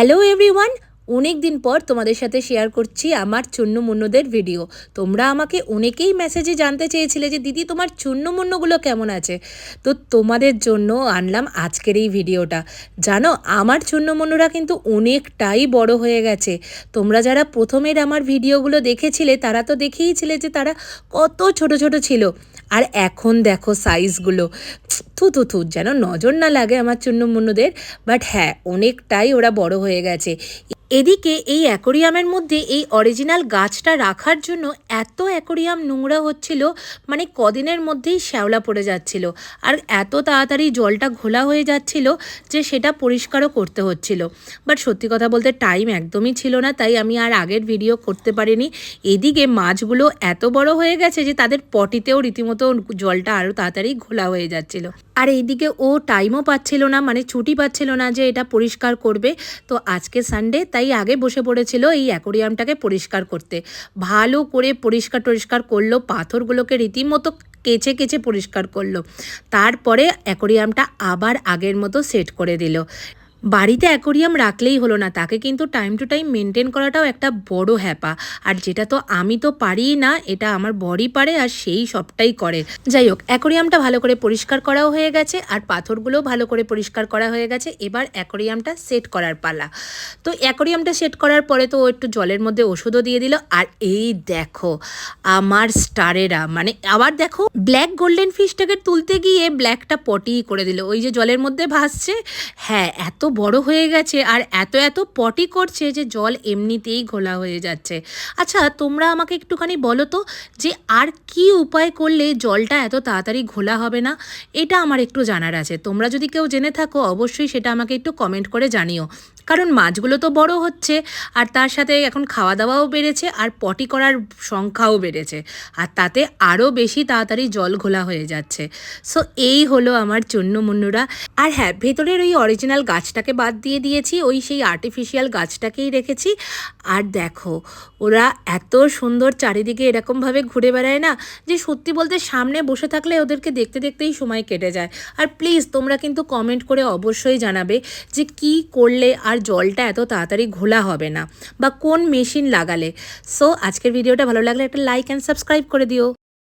Hello everyone, অনেক দিন পর তোমাদের সাথে শেয়ার করছি আমার চুন্নু মুন্নুদের ভিডিও। তোমরা আমাকে অনেকেই মেসেজে জানতে চেয়েছিলে যে দিদি তোমার চুন্নু মুন্নুগুলো কেমন আছে। তো তোমাদের জন্য আনলাম আজকের এই ভিডিওটা। জানো, আমার চুন্নু মুন্নুরা কিন্তু অনেকটাই বড় হয়ে গেছে। তোমরা যারা প্রথমের আমার ভিডিওগুলো দেখেছিলে তারা তো দেখেইছিলে যে তারা কত ছোট ছোট ছিল, আর এখন দেখো সাইজগুলো। থু থু থু, যেন নজর না লাগে আমার চুন্নু মুন্নুদের। বাট হ্যাঁ, অনেকটাই ওরা বড় হয়ে গেছে। এদিকে এই অ্যাকোরিয়ামের মধ্যে এই অরিজিনাল গাছটা রাখার জন্য এত অ্যাকোরিয়াম নোংরা হচ্ছিল, মানে কদিনের মধ্যেই শ্যাওলা পড়ে যাচ্ছিল, আর এত তাড়াতাড়ি জলটা ঘোলা হয়ে যাচ্ছিল যে সেটা পরিষ্কারও করতে হচ্ছিল। বাট সত্যি কথা বলতে টাইম একদমই ছিল না, তাই আমি আর আগের ভিডিও করতে পারিনি। এদিকে মাছগুলো এত বড় হয়ে গেছে যে তাদের পটিতেও রীতিমতো জলটা আরও তাড়াতাড়ি ঘোলা হয়ে যাচ্ছিল। আর এইদিকে ও টাইমও পাচ্ছিল না, মানে ছুটি পাচ্ছিল না যে এটা পরিষ্কার করবে। তো আজকে সানডে, তাই আগে বসে পড়েছিল এই অ্যাকোরিয়ামটাকে পরিষ্কার করতে। ভালো করে পরিষ্কার করলো, পাথরগুলোকে রীতিমতো কেচে কেচে পরিষ্কার করলো। তারপরে অ্যাকোরিয়ামটা আবার আগের মতো সেট করে দিল। বাড়িতে অ্যাকোরিয়াম রাখলেই হলো না, তাকে কিন্তু টাইম টু টাইম মেনটেন করাটাও একটা বড় হ্যাপা। আর যেটা তো আমি তো পারিই না, এটা আমার বরই পারে, আর সেই সবটাই করে। যাই হোক, অ্যাকোরিয়ামটা ভালো করে পরিষ্কার করাও হয়ে গেছে, আর পাথরগুলোও ভালো করে পরিষ্কার করা হয়ে গেছে। এবার অ্যাকোরিয়ামটা সেট করার পালা। তো অ্যাকোরিয়ামটা সেট করার পরে তো ও একটু জলের মধ্যে ওষুধও দিয়ে দিল। আর এই দেখো আমার স্টারেরা, মানে আবার দেখো ব্ল্যাক গোল্ডেন ফিশটাকে তুলতে গিয়ে ব্ল্যাকটা পটি করে দিল, ওই যে জলের মধ্যে ভাসছে। হ্যাঁ, এত বড় হয়ে গেছে আর এত পটি করছে যে জল এমনিতেই ঘোলা হয়ে যাচ্ছে। আচ্ছা, তোমরা আমাকে একটুখানি বলো তো যে আর কি উপায় করলে জলটা এত তাড়াতাড়ি ঘোলা হবে না? এটা আমার একটু জানার আছে। তোমরা যদি কেউ জেনে থাকো অবশ্যই সেটা আমাকে একটু কমেন্ট করে জানিও। কারণ মাছগুলো তো বড় হচ্ছে, আর তার সাথে এখন খাওয়া দাওয়াও বেড়েছে, আর পটি করার সংখ্যাও বেড়েছে, আর তাতে আরও বেশি তাড়াতাড়ি জল ঘোলা হয়ে যাচ্ছে। সো এই হলো আমার চুন্নু মুন্নুরা। আর হ্যাঁ, ভেতরের ওই অরিজিনাল গাছটাকে বাদ দিয়ে দিয়েছি, ওই সেই আর্টিফিশিয়াল গাছটাকেই রেখেছি। আর দেখো ওরা এত সুন্দর চারিদিকে এরকমভাবে ঘুরে বেড়ায় না, যে সত্যি বলতে সামনে বসে থাকলে ওদেরকে দেখতে দেখতেই সময় কেটে যায়। আর প্লিজ তোমরা কিন্তু কমেন্ট করে অবশ্যই জানাবে যে কি করলে আর জলটা এত তাড়াতাড়ি ঘোলা হবে না, বা কোন মেশিন লাগালে। সো আজকের ভিডিওটা ভালো লাগলে একটা লাইক অ্যান্ড সাবস্ক্রাইব করে দিও।